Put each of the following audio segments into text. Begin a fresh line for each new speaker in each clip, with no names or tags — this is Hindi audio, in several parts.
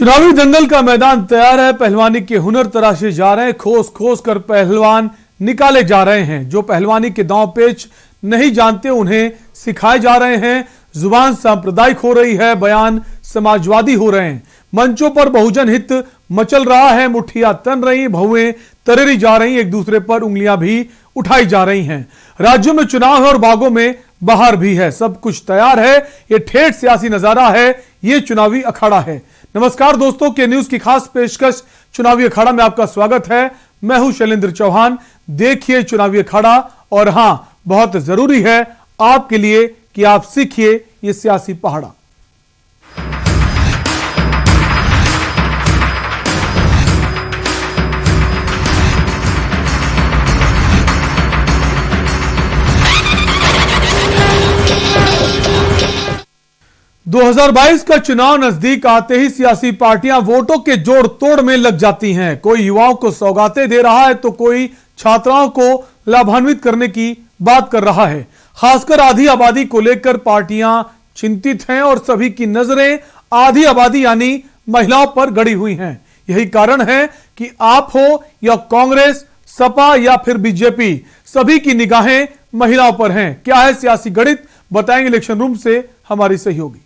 चुनावी दंगल का मैदान तैयार है। पहलवानी के हुनर तराशे जा रहे हैं। खोस खोस कर पहलवान निकाले जा रहे हैं। जो पहलवानी के दांव पेच नहीं जानते उन्हें सिखाए जा रहे हैं। जुबान सांप्रदायिक हो रही है, बयान समाजवादी हो रहे हैं। मंचों पर बहुजन हित मचल रहा है। मुठ्ठियां तन रही, भौएं तरेरी जा रही, एक दूसरे पर उंगलियां भी उठाई जा रही हैं। राज्यों में चुनाव है और बागों में बहार भी है। सब कुछ तैयार है। ये ठेठ सियासी नजारा है, ये चुनावी अखाड़ा है। नमस्कार दोस्तों, के न्यूज की खास पेशकश चुनावी अखाड़ा में आपका स्वागत है। मैं हूं शैलेंद्र चौहान। देखिए चुनावी अखाड़ा, और हां, बहुत जरूरी है आपके लिए कि आप सीखिए ये सियासी पहाड़ा। दो 2022 का चुनाव नजदीक आते ही सियासी पार्टियां वोटों के जोड़ तोड़ में लग जाती हैं। कोई युवाओं को सौगातें दे रहा है तो कोई छात्राओं को लाभान्वित करने की बात कर रहा है। खासकर आधी आबादी को लेकर पार्टियां चिंतित हैं और सभी की नजरें आधी आबादी यानी महिलाओं पर गड़ी हुई हैं। यही कारण है कि आप हो या कांग्रेस, सपा या फिर बीजेपी, सभी की निगाहें महिलाओं पर हैं। क्या है सियासी गणित, बताएंगे इलेक्शन रूम से हमारी सहयोगी।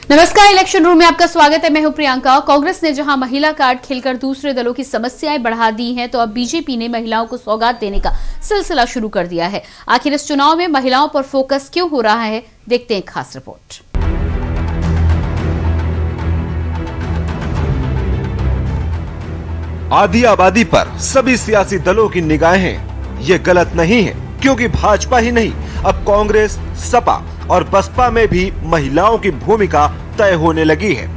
नमस्कार, इलेक्शन रूम में आपका स्वागत है। मैं हूं प्रियंका। कांग्रेस ने जहां महिला कार्ड खेलकर दूसरे दलों की समस्याएं बढ़ा दी हैं, तो अब बीजेपी ने महिलाओं को सौगात देने का सिलसिला शुरू कर दिया है। आखिर इस चुनाव में महिलाओं पर फोकस क्यों हो रहा है, देखते हैं खास रिपोर्ट।
आधी आबादी पर सभी सियासी दलों की निगाहें ये गलत नहीं है, क्योंकि भाजपा ही नहीं, अब कांग्रेस, सपा और बसपा में भी महिलाओं की भूमिका तय होने लगी है।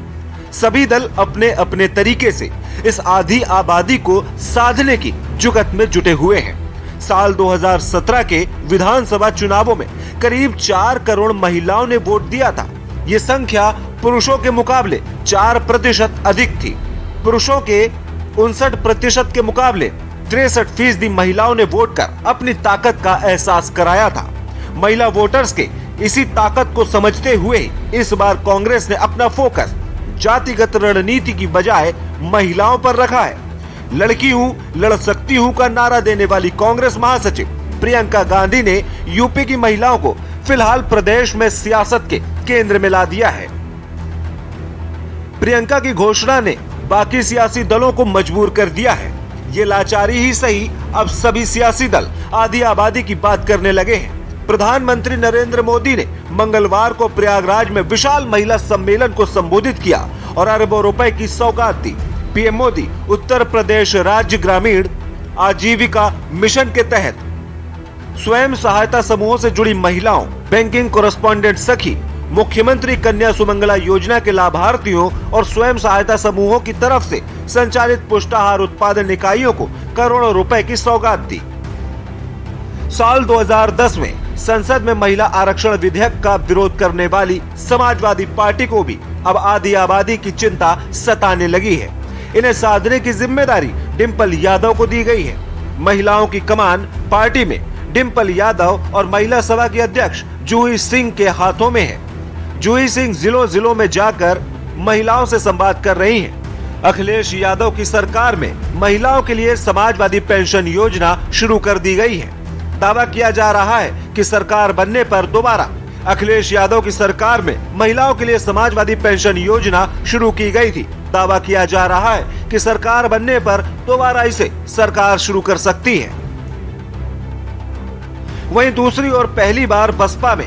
सभी दल अपने अपने तरीके से इस आधी आबादी को साधने की जुगत में जुटे हुए हैं। साल 2017 के विधानसभा चुनावों में करीब 4 करोड़ महिलाओं ने वोट दिया था। ये संख्या पुरुषों के मुकाबले 4% अधिक थी। पुरुषों के 59% के मुकाबले 63% महिलाओं ने वोट कर अपनी ताकत का एहसास कराया था। महिला वोटर्स के इसी ताकत को समझते हुए इस बार कांग्रेस ने अपना फोकस जातिगत रणनीति की बजाय महिलाओं पर रखा है। लड़की हूं, लड़ सकती हूं का नारा देने वाली कांग्रेस महासचिव प्रियंका गांधी ने यूपी की महिलाओं को फिलहाल प्रदेश में सियासत के केंद्र में ला दिया है। प्रियंका की घोषणा ने बाकी सियासी दलों को मजबूर कर दिया है। ये लाचारी ही सही, अब सभी सियासी दल आधी आबादी की बात करने लगे हैं। प्रधानमंत्री नरेंद्र मोदी ने मंगलवार को प्रयागराज में विशाल महिला सम्मेलन को संबोधित किया और अरबों रुपए की सौगात दी। पीएम मोदी उत्तर प्रदेश राज्य ग्रामीण आजीविका मिशन के तहत स्वयं सहायता समूहों से जुड़ी महिलाओं, बैंकिंग कोरेस्पोंडेंट सखी, मुख्यमंत्री कन्या सुमंगला योजना के लाभार्थियों और स्वयं सहायता समूहों की तरफ से संचालित पुष्टाहार उत्पादन इकाइयों को करोड़ों रुपए की सौगात दी। साल 2010 में संसद में महिला आरक्षण विधेयक का विरोध करने वाली समाजवादी पार्टी को भी अब आधी आबादी की चिंता सताने लगी है। इन्हें साधने की जिम्मेदारी डिंपल यादव को दी गई है। महिलाओं की कमान पार्टी में डिंपल यादव और महिला सभा की अध्यक्ष जूही सिंह के हाथों में है। जूही सिंह जिलों में जाकर महिलाओं से संवाद कर रही हैं। अखिलेश यादव की सरकार में महिलाओं के लिए समाजवादी पेंशन योजना शुरू कर दी गई है। दावा किया जा रहा है कि सरकार बनने पर दोबारा अखिलेश यादव की सरकार में महिलाओं के लिए समाजवादी पेंशन योजना शुरू की गई थी। दावा किया जा रहा है कि सरकार बनने पर दोबारा इसे सरकार शुरू कर सकती है। वहीं दूसरी ओर पहली बार बसपा में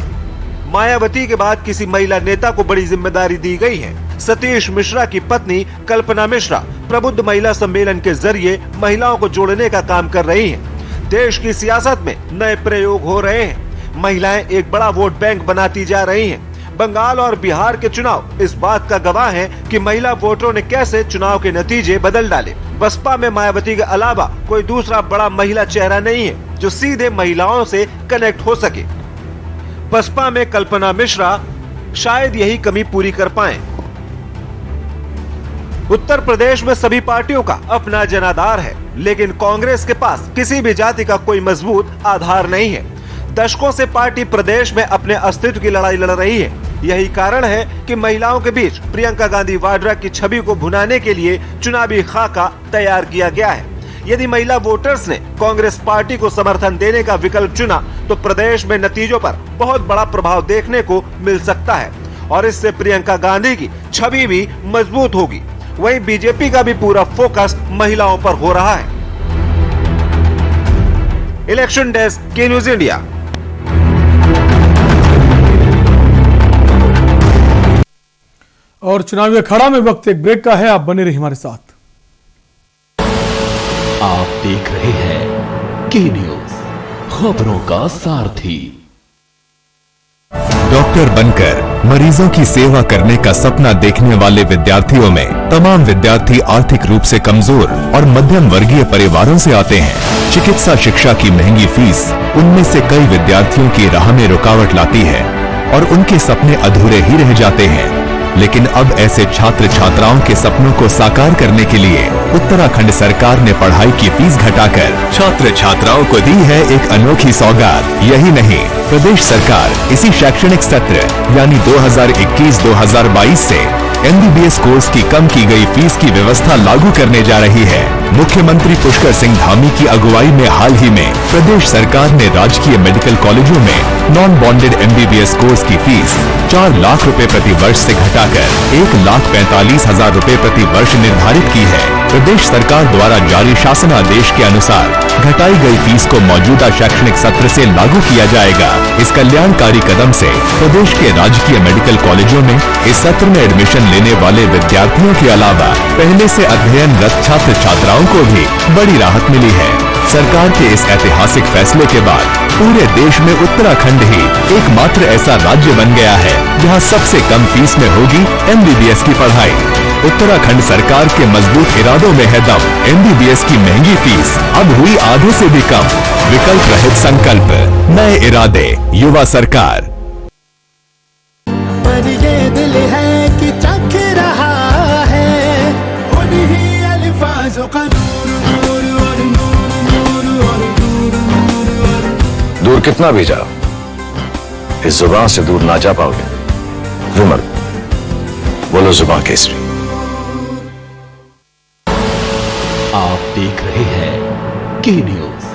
मायावती के बाद किसी महिला नेता को बड़ी जिम्मेदारी दी गई है। सतीश मिश्रा की पत्नी कल्पना मिश्रा प्रबुद्ध महिला सम्मेलन के जरिए महिलाओं को जोड़ने का काम कर रही हैं। देश की सियासत में नए प्रयोग हो रहे हैं। महिलाएं एक बड़ा वोट बैंक बनाती जा रही हैं। बंगाल और बिहार के चुनाव इस बात का गवाह हैं कि महिला वोटरों ने कैसे चुनाव के नतीजे बदल डाले। बसपा में मायावती के अलावा कोई दूसरा बड़ा महिला चेहरा नहीं है जो सीधे महिलाओं से कनेक्ट हो सके। बसपा में कल्पना मिश्रा शायद यही कमी पूरी कर पाएं। उत्तर प्रदेश में सभी पार्टियों का अपना जनाधार है, लेकिन कांग्रेस के पास किसी भी जाति का कोई मजबूत आधार नहीं है। दशकों से पार्टी प्रदेश में अपने अस्तित्व की लड़ाई लड़ रही है। यही कारण है कि महिलाओं के बीच प्रियंका गांधी वाड्रा की छवि को भुनाने के लिए चुनावी खाका तैयार किया गया है। यदि महिला वोटर्स ने कांग्रेस पार्टी को समर्थन देने का विकल्प चुना तो प्रदेश में नतीजों पर बहुत बड़ा प्रभाव देखने को मिल सकता है और इससे प्रियंका गांधी की छवि भी मजबूत होगी। वहीं बीजेपी का भी पूरा फोकस महिलाओं पर हो रहा है। इलेक्शन डेस्क के न्यूज इंडिया।
और चुनावी अखाड़ा में वक्त एक ब्रेक का है, आप बने रहिए हमारे साथ।
आप देख रहे हैं के न्यूज, खबरों का सारथी।
डॉक्टर बनकर मरीजों की सेवा करने का सपना देखने वाले विद्यार्थियों में तमाम विद्यार्थी आर्थिक रूप से कमजोर और मध्यम वर्गीय परिवारों से आते हैं। चिकित्सा शिक्षा की महंगी फीस उनमें से कई विद्यार्थियों की राह में रुकावट लाती है और उनके सपने अधूरे ही रह जाते हैं। लेकिन अब ऐसे छात्र छात्राओं के सपनों को साकार करने के लिए उत्तराखंड सरकार ने पढ़ाई की फीस घटाकर छात्र छात्राओं को दी है एक अनोखी सौगात। यही नहीं, प्रदेश सरकार इसी शैक्षणिक सत्र यानी 2021-2022 से MBBS कोर्स की कम की गई फीस की व्यवस्था लागू करने जा रही है। मुख्यमंत्री पुष्कर सिंह धामी की अगुवाई में हाल ही में प्रदेश सरकार ने राजकीय मेडिकल कॉलेजों में नॉन बॉन्डेड MBBS कोर्स की फीस 4 लाख रुपए प्रति वर्ष से घटाकर 1,45,000 रुपए प्रति वर्ष निर्धारित की है। प्रदेश सरकार द्वारा जारी शासनादेश के अनुसार घटाई गई फीस को मौजूदा शैक्षणिक सत्र से लागू किया जाएगा। इस कल्याणकारी कदम से प्रदेश के राजकीय मेडिकल कॉलेजों में इस सत्र में एडमिशन लेने वाले विद्यार्थियों के अलावा पहले से अध्ययनरत छात्र छात्राओं को भी बड़ी राहत मिली है। सरकार के इस ऐतिहासिक फैसले के बाद पूरे देश में उत्तराखंड ही एकमात्र ऐसा राज्य बन गया है जहां सबसे कम फीस में होगी MBBS की पढ़ाई। उत्तराखंड सरकार के मजबूत इरादों में है दम। MBBS की महंगी फीस अब हुई आधे से भी कम। विकल्प रहित संकल्प, नए इरादे, युवा सरकार।
पर ये दिल है कि चख रहा है उन्हीं अल्फाजों का
दूर कितना भी जाओ इस जुबान से दूर ना जा पाओगे। विमल, बोलो जुबान केसरी।
आप देख रहे हैं के न्यूज,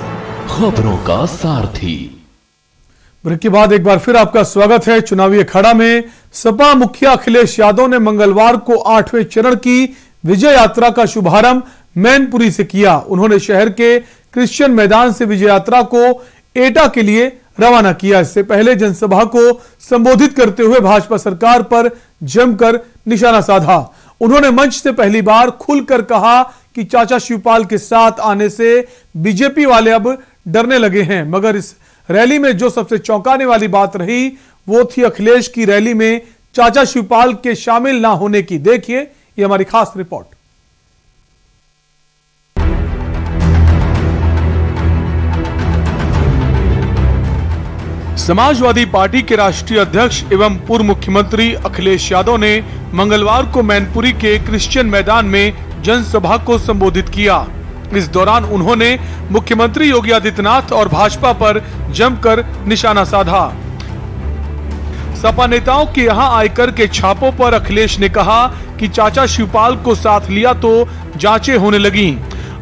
खबरों का सारथी।
ब्रेक के बाद एक बार फिर आपका स्वागत है। चुनावी अखाड़ा में सपा मुखिया अखिलेश यादव ने मंगलवार को 8वें चरण की विजय यात्रा का शुभारंभ मैनपुरी से किया। उन्होंने शहर के क्रिश्चियन मैदान से विजय यात्रा को एटा के लिए रवाना किया। इससे पहले जनसभा को संबोधित करते हुए भाजपा सरकार पर जमकर निशाना साधा। उन्होंने मंच से पहली बार खुलकर कहा कि चाचा शिवपाल के साथ आने से बीजेपी वाले अब डरने लगे हैं। मगर इस रैली में जो सबसे चौंकाने वाली बात रही वो थी अखिलेश की रैली में चाचा शिवपाल के शामिल ना होने की। देखिए ये हमारी खास रिपोर्ट। समाजवादी पार्टी के राष्ट्रीय अध्यक्ष एवं पूर्व मुख्यमंत्री अखिलेश यादव ने मंगलवार को मैनपुरी के क्रिश्चियन मैदान में जनसभा को संबोधित किया। इस दौरान उन्होंने मुख्यमंत्री योगी आदित्यनाथ और भाजपा पर जमकर निशाना साधा। सपा नेताओं के यहां आयकर के छापों पर अखिलेश ने कहा कि चाचा शिवपाल को साथ लिया तो जांचें होने लगी।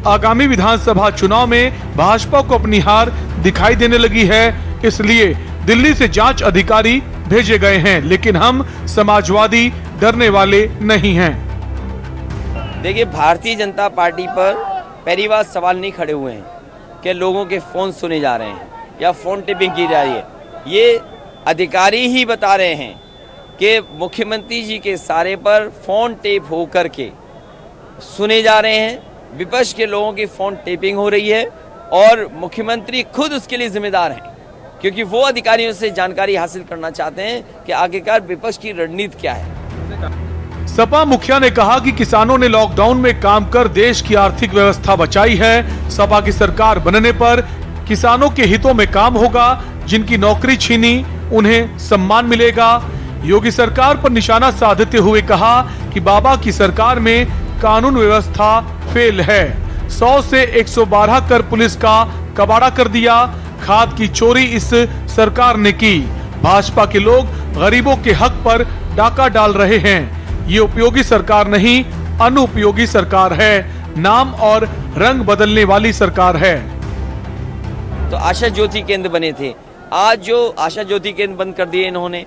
आगामी विधानसभा चुनाव में भाजपा को अपनी हार दिखाई देने लगी है, इसलिए दिल्ली से जांच अधिकारी भेजे गए हैं, लेकिन हम समाजवादी डरने वाले नहीं हैं।
देखिए, भारतीय जनता पार्टी पर पहली बार सवाल नहीं खड़े हुए हैं कि लोगों के फोन सुने जा रहे हैं या फोन टेपिंग की जा रही है। ये अधिकारी ही बता रहे हैं कि मुख्यमंत्री जी के सारे पर फोन टेप हो करके सुने जा रहे हैं। विपक्ष के लोगों की फोन टेपिंग हो रही है और मुख्यमंत्री खुद उसके लिए जिम्मेदार हैं, क्योंकि वो अधिकारियों से जानकारी हासिल करना चाहते हैं कि आखिरकार विपक्ष की रणनीति क्या है।
सपा मुखिया ने कहा कि किसानों ने लॉकडाउन में काम कर देश की आर्थिक व्यवस्था बचाई है। सपा की सरकार बनने पर किसानों के हितों में काम होगा। जिनकी नौकरी छीनी उन्हें सम्मान मिलेगा। योगी सरकार पर निशाना साधते हुए कहा कि बाबा की सरकार में कानून व्यवस्था फेल है। 100 से 112 कर पुलिस का कबाड़ा कर दिया। खाद की चोरी इस सरकार ने की। भाजपा के लोग गरीबों के हक पर डाका डाल रहे हैं। ये उपयोगी सरकार नहीं, अनुपयोगी सरकार है, नाम और रंग बदलने वाली सरकार है।
तो आशा ज्योति केंद्र बने थे, आज जो आशा ज्योति केंद्र बंद कर दिए इन्होंने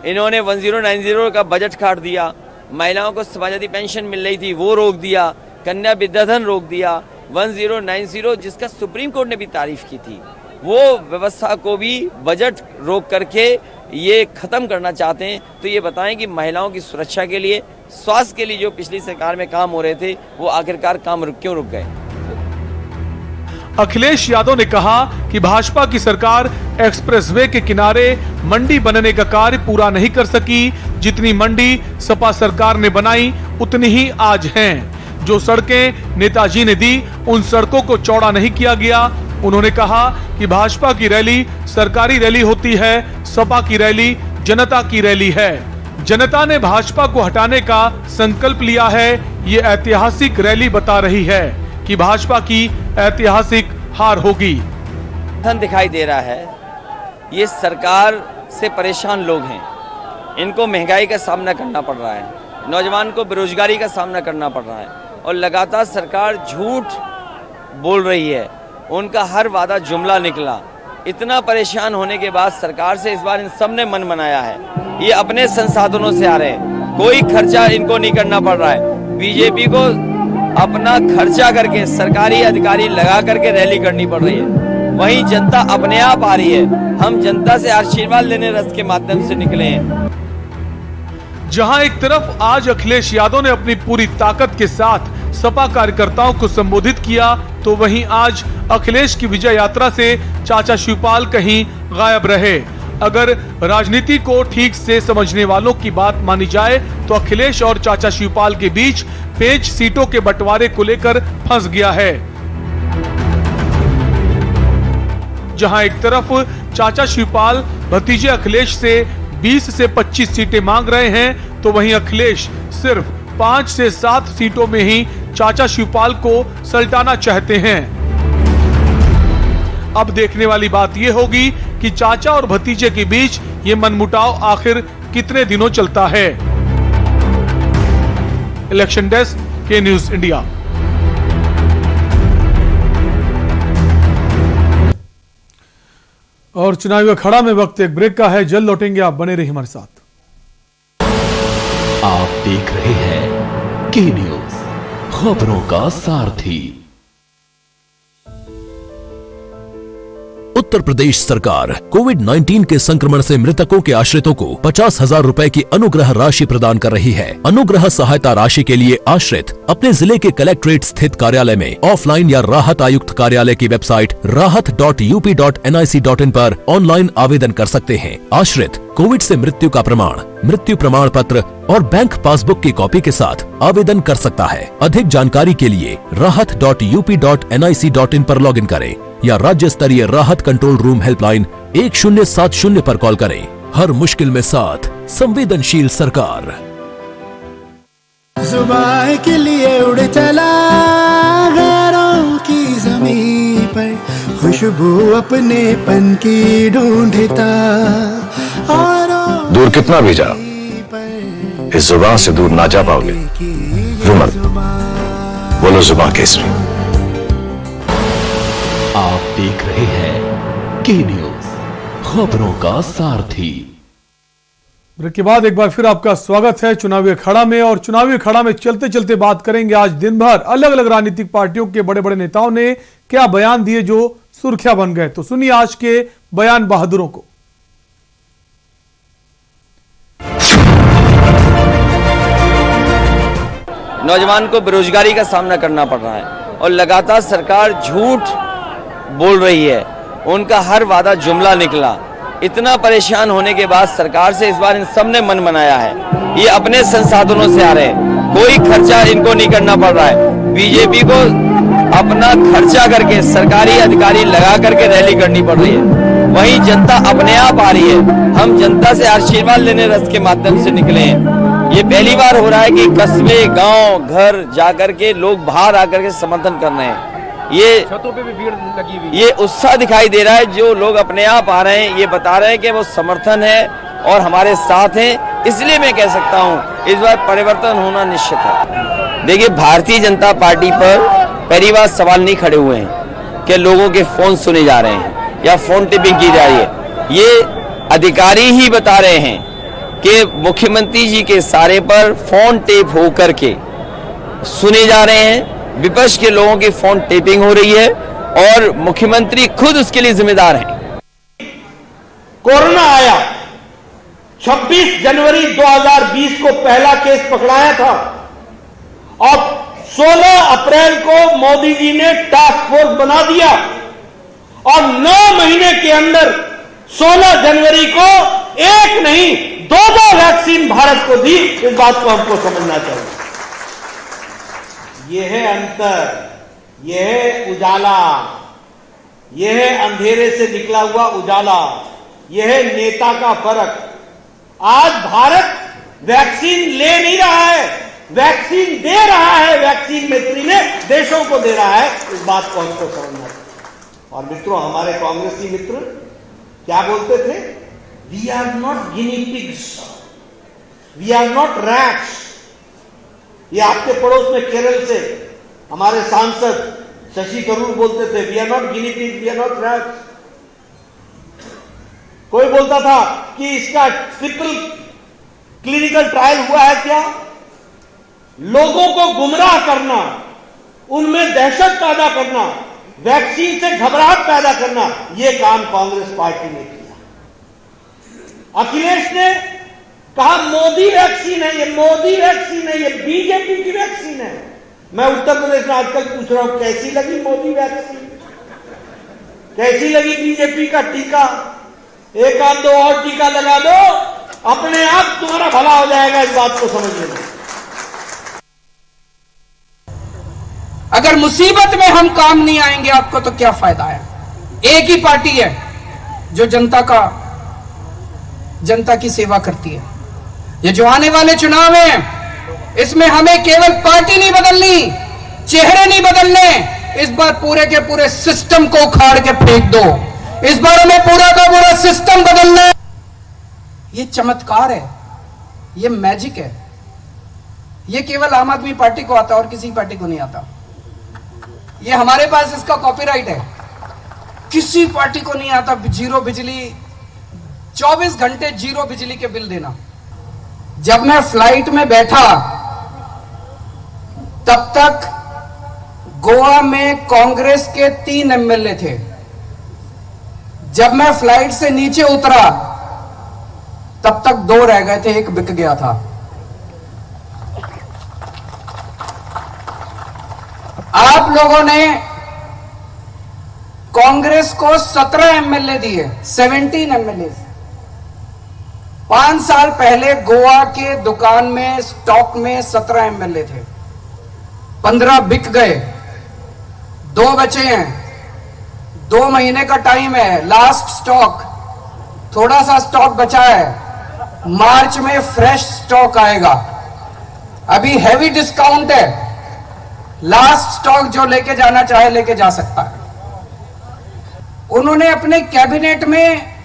1090 का बजट काट दिया, महिलाओं को समाजवादी पेंशन मिल रही थी वो रोक दिया, कन्या विद्याधन रोक दिया, 1090 जिसका सुप्रीम कोर्ट ने भी तारीफ की थी वो व्यवस्था को भी बजट रोक करके ये खत्म करना चाहते हैं। तो ये बताएं कि महिलाओं की सुरक्षा के लिए, स्वास्थ्य के लिए जो पिछली सरकार में काम हो रहे थे वो आखिरकार काम क्यों रुक गए।
अखिलेश यादव ने कहा कि भाजपा की सरकार एक्सप्रेसवे के किनारे मंडी बनने का कार्य पूरा नहीं कर सकी। जितनी मंडी सपा सरकार ने बनाई उतनी ही आज हैं। जो सड़कें नेताजी ने दी उन सड़कों को चौड़ा नहीं किया गया। उन्होंने कहा कि भाजपा की रैली सरकारी रैली होती है, सपा की रैली जनता की रैली है। जनता ने भाजपा को हटाने का संकल्प लिया है। ये ऐतिहासिक रैली बता रही है कि भाजपा की ऐतिहासिक हार होगी।
दिखाई दे रहा है ये सरकार से परेशान लोग हैं, इनको महंगाई का सामना करना पड़ रहा है, नौजवान को बेरोजगारी का सामना करना पड़ रहा है और लगातार सरकार झूठ बोल रही है। उनका हर वादा जुमला निकला। इतना परेशान होने के बाद सरकार से इस बार इन सब ने मन बनाया है। ये अपने संसाधनों से आ रहे हैं, कोई खर्चा इनको नहीं करना पड़ रहा है। बीजेपी को अपना खर्चा करके सरकारी अधिकारी लगा करके रैली करनी पड़ रही है, वहीं जनता अपने आप आ रही है। हम जनता से आशीर्वाद लेने रथ के माध्यम से निकले हैं।
जहां एक तरफ आज अखिलेश यादव ने अपनी पूरी ताकत के साथ सपा कार्यकर्ताओं को संबोधित किया, तो वहीं आज अखिलेश की विजय यात्रा से चाचा शिवपाल कहीं गायब रहे। अगर राजनीति को ठीक से समझने वालों की बात मानी जाए तो अखिलेश और चाचा शिवपाल के बीच पेंच सीटों के बंटवारे को लेकर फंस गया है। जहां एक तरफ चाचा शिवपाल भतीजे अखिलेश से 20 से 25 सीटें मांग रहे हैं, तो वहीं अखिलेश सिर्फ 5 से 7 सीटों में ही चाचा शिवपाल को सल्टाना चाहते हैं। अब देखने वाली बात यह होगी कि चाचा और भतीजे के बीच ये मनमुटाव आखिर कितने दिनों चलता है। इलेक्शन डेस्क के न्यूज इंडिया। और चुनावी अखाड़ा में वक्त एक ब्रेक का है, जल्द लौटेंगे, आप बने रहिए हमारे साथ।
आप देख रहे हैं के न्यूज, खबरों का सारथी।
उत्तर प्रदेश सरकार कोविड-19 के संक्रमण से मृतकों के आश्रितों को 50,000 रुपए की अनुग्रह राशि प्रदान कर रही है। अनुग्रह सहायता राशि के लिए आश्रित अपने जिले के कलेक्ट्रेट स्थित कार्यालय में ऑफलाइन या राहत आयुक्त कार्यालय की वेबसाइट rahat.up.nic.in पर ऑनलाइन आवेदन कर सकते हैं। आश्रित कोविड से मृत्यु का प्रमाण, मृत्यु प्रमाण पत्र और बैंक पासबुक की कॉपी के साथ आवेदन कर सकता है। अधिक जानकारी के लिए rahat.up.nic.in पर लॉगिन करें या राज्य स्तरीय राहत कंट्रोल रूम हेल्पलाइन 1070 पर कॉल करें। हर मुश्किल में साथ संवेदनशील सरकार।
जुबान के लिए उड़ चला गैरों की ज़मीं पर, खुशबू अपने पन की ढूंढता और
दूर कितना भी जाओ इस जुबान से दूर ना जा पाओगे। रुमल, बोलो जुबान केसरी।
आप देख रहे हैं के न्यूज, खबरों का सारथी।
ब्रेक के बाद एक बार फिर आपका स्वागत है चुनावी अखाड़ा में। और चुनावी अखाड़ा में चलते चलते बात करेंगे आज दिन भर अलग अलग राजनीतिक पार्टियों के बड़े बड़े नेताओं ने क्या बयान दिए जो सुर्खियां बन गए। तो सुनिए आज के बयान बहादुरों को।
नौजवान को बेरोजगारी का सामना करना पड़ रहा है और लगातार सरकार झूठ बोल रही है। उनका हर वादा जुमला निकला। इतना परेशान होने के बाद सरकार से इस बार इन सब ने मन बनाया है। ये अपने संसाधनों से आ रहे हैं, कोई खर्चा इनको नहीं करना पड़ रहा है। बीजेपी को अपना खर्चा करके सरकारी अधिकारी लगा करके रैली करनी पड़ रही है, वहीं जनता अपने आप आ रही है। हम जनता से आशीर्वाद लेने रथ के माध्यम से निकले हैं। ये पहली बार हो रहा है कि कस्बे, गांव, घर जाकर के लोग बाहर आकर के समर्थन कर रहे हैं। ये छतों पे भी भीड़ लगी हुई, ये उत्साह दिखाई दे रहा है। जो लोग अपने आप आ रहे हैं, ये बता रहे हैं कि वो समर्थन है और हमारे साथ हैं, इसलिए मैं कह सकता हूं इस बार परिवर्तन होना निश्चित है। देखिए, भारतीय जनता पार्टी पर पहली बार सवाल नहीं खड़े हुए हैं कि लोगों के फोन सुने जा रहे हैं या फोन टेपिंग की जा रही है। ये अधिकारी ही बता रहे हैं कि मुख्यमंत्री जी के इशारे पर फोन टेप हो करके सुने जा रहे हैं, विपक्ष के लोगों की फोन टेपिंग हो रही है और मुख्यमंत्री खुद उसके लिए जिम्मेदार हैं।
कोरोना आया, 26 जनवरी 2020 को पहला केस पकड़ाया था और 16 अप्रैल को मोदी जी ने टास्क फोर्स बना दिया और 9 महीने के अंदर 16 जनवरी को एक नहीं 2 वैक्सीन भारत को दी। इस बात को हमको समझना चाहिए। यह है अंतर, यह है उजाला, यह है अंधेरे से निकला हुआ उजाला, यह है नेता का फर्क। आज भारत वैक्सीन ले नहीं रहा है, वैक्सीन दे रहा है। वैक्सीन मैत्री में देशों को दे रहा है। इस बात को हमको समझना चाहिए। और मित्रों, हमारे कांग्रेसी मित्र क्या बोलते थे? We are not guinea pigs, we are not rats. ये आपके पड़ोस में केरल से हमारे सांसद शशि थरूर बोलते थे, we are not guinea pigs, we are not rats. कोई बोलता था कि इसका ट्रिपल क्लिनिकल ट्रायल हुआ है क्या? लोगों को गुमराह करना, उनमें दहशत पैदा करना, वैक्सीन से घबराहट पैदा करना, यह काम कांग्रेस पार्टी ने किया। अखिलेश ने कहा मोदी वैक्सीन है, ये मोदी वैक्सीन है, ये बीजेपी की वैक्सीन है। मैं उत्तर प्रदेश में आजकल पूछ रहा हूं, कैसी लगी मोदी वैक्सीन? कैसी लगी बीजेपी का टीका? एक आध 2 और टीका लगा दो, अपने आप तुम्हारा भला हो जाएगा। इस बात को समझ लेना।
अगर मुसीबत में हम काम नहीं आएंगे आपको तो क्या फायदा है? एक ही पार्टी है जो जनता की सेवा करती है। ये जो आने वाले चुनाव हैं, इसमें हमें केवल पार्टी नहीं बदलनी, चेहरे नहीं बदलने, इस बार पूरे के पूरे सिस्टम को उखाड़ के फेंक दो। इस बार हमें पूरा का पूरा सिस्टम बदलना है। ये चमत्कार है, ये मैजिक है। ये केवल आम आदमी पार्टी को आता है और किसी पार्टी को नहीं आता। ये हमारे पास इसका कॉपीराइट है, किसी पार्टी को नहीं आता। जीरो बिजली, 24 घंटे जीरो बिजली के बिल देना। जब मैं फ्लाइट में बैठा तब तक गोवा में कांग्रेस के 3 एमएलए थे। जब मैं फ्लाइट से नीचे उतरा तब तक 2 रह गए थे, 1 बिक गया था। आप लोगों ने कांग्रेस को 17 एमएलए दिए, 17 एमएलए। 5 साल पहले गोवा के दुकान में स्टॉक में 17 एमएलए थे, 15 बिक गए, 2 बचे हैं। 2 महीने का टाइम है, लास्ट स्टॉक, थोड़ा सा स्टॉक बचा है। मार्च में फ्रेश स्टॉक आएगा। अभी हैवी डिस्काउंट है, लास्ट स्टॉक जो लेके जाना चाहे लेके जा सकता है। उन्होंने अपने कैबिनेट में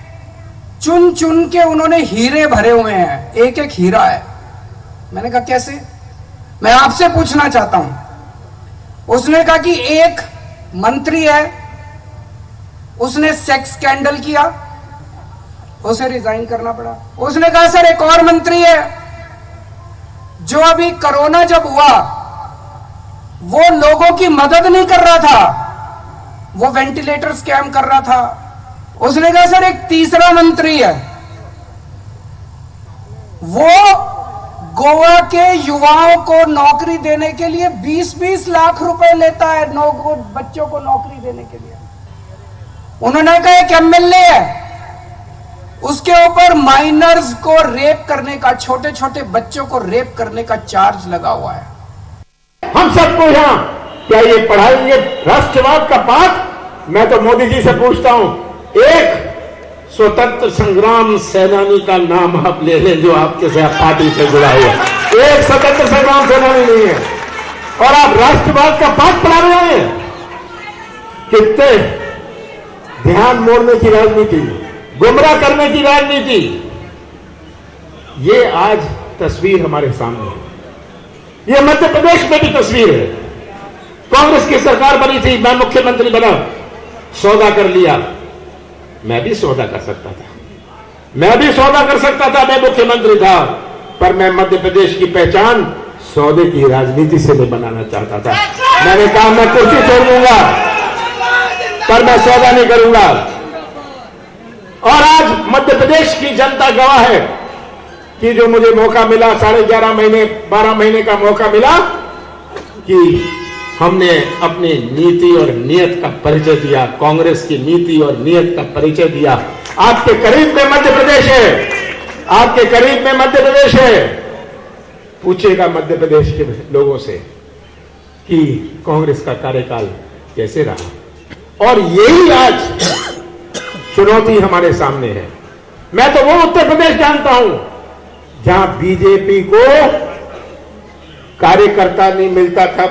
चुन चुन के उन्होंने हीरे भरे हुए हैं, एक एक हीरा है। मैंने कहा कैसे? मैं आपसे पूछना चाहता हूं। उसने कहा कि एक मंत्री है, उसने सेक्स स्कैंडल किया, उसे रिजाइन करना पड़ा। उसने कहा सर एक और मंत्री है जो अभी कोरोना जब हुआ वो लोगों की मदद नहीं कर रहा था, वो वेंटिलेटर स्कैम कर रहा था। उसने कहा सर एक तीसरा मंत्री है, वो गोवा के युवाओं को नौकरी देने के लिए 20-20 लाख रुपए लेता है, बच्चों को नौकरी देने के लिए। उन्होंने कहा एक एमएलए है, उसके ऊपर माइनर्स को रेप करने का, छोटे छोटे बच्चों को रेप करने का चार्ज लगा हुआ है।
हम सबको यहां क्या ये पढ़ाएंगे राष्ट्रवाद का पाठ? मैं तो मोदी जी से पूछता हूं, एक स्वतंत्र संग्राम सेनानी का नाम आप ले लें जो आपके साथ पार्टी से जुड़ा हुआ। एक स्वतंत्र संग्राम सेनानी नहीं है और आप राष्ट्रवाद का पाठ पढ़ा रहे हैं। कितने ध्यान मोड़ने की राजनीति, गुमराह करने की राजनीति, ये आज तस्वीर हमारे सामने है। ये मध्य प्रदेश में भी तस्वीर है। कांग्रेस की सरकार बनी थी, मैं मुख्यमंत्री बना, सौदा कर लिया। मैं भी सौदा कर सकता था, मैं भी सौदा कर सकता था, मैं मुख्यमंत्री था, पर मैं मध्य प्रदेश की पहचान सौदे की राजनीति से नहीं बनाना चाहता था। मैंने कहा मैं कुर्सी छोड़ दूंगा, पर मैं सौदा नहीं करूंगा। और आज मध्य प्रदेश की जनता गवाह है कि जो मुझे मौका मिला, 11.5 महीने 12 महीने का मौका मिला, कि हमने अपनी नीति और नियत का परिचय दिया, कांग्रेस की नीति और नियत का परिचय दिया। आपके करीब में मध्य प्रदेश है, आपके करीब में मध्य प्रदेश है। पूछेगा मध्य प्रदेश के लोगों से कि कांग्रेस का कार्यकाल कैसे रहा, और यही आज चुनौती हमारे सामने है। मैं तो वो उत्तर प्रदेश जानता हूं जहां बीजेपी को कार्यकर्ता नहीं मिलता था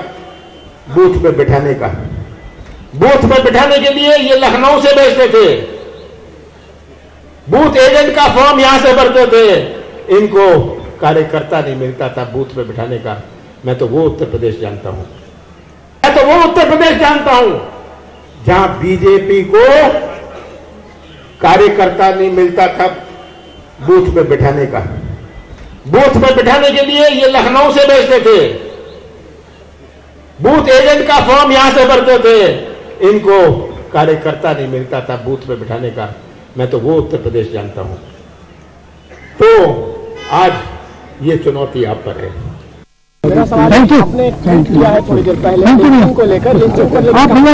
बूथ पे बिठाने का। बूथ पे बिठाने के लिए ये लखनऊ से भेजते थे, बूथ एजेंट का फॉर्म यहां से भरते थे, इनको कार्यकर्ता नहीं मिलता था बूथ पे बिठाने का। मैं तो वो उत्तर प्रदेश जानता हूं, मैं तो वो उत्तर प्रदेश जानता हूं जहां बीजेपी को कार्यकर्ता नहीं मिलता था बूथ पे बिठाने का। बूथ पे बिठाने के लिए ये लखनऊ से भेजते थे, बूथ एजेंट का फॉर्म यहां से भरते थे, इनको कार्यकर्ता नहीं मिलता था बूथ पे बिठाने का। मैं तो वो उत्तर प्रदेश जानता हूं। तो आज ये चुनौती आप पर है।
मेरा सवाल है, आपने ट्वीट किया है थोड़ी देर पहले को लेकर, आप मैंने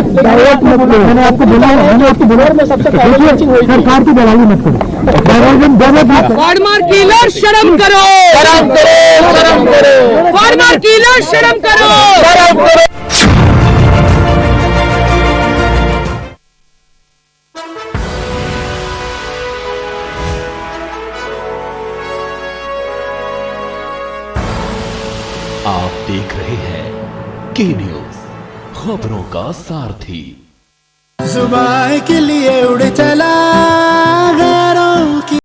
आपको बोला में सबसे पहले लिंचिंग हुई, सरकार की दलाली मत करो।
फार्मर किलर शर्म करो, शर्म करो, शर्म करो, फार्मर किलर शर्म करो, शर्म करो।
आप देख रहे हैं के न्यूज, खबरों का सारथी।
जुबान के लिए उड़ चला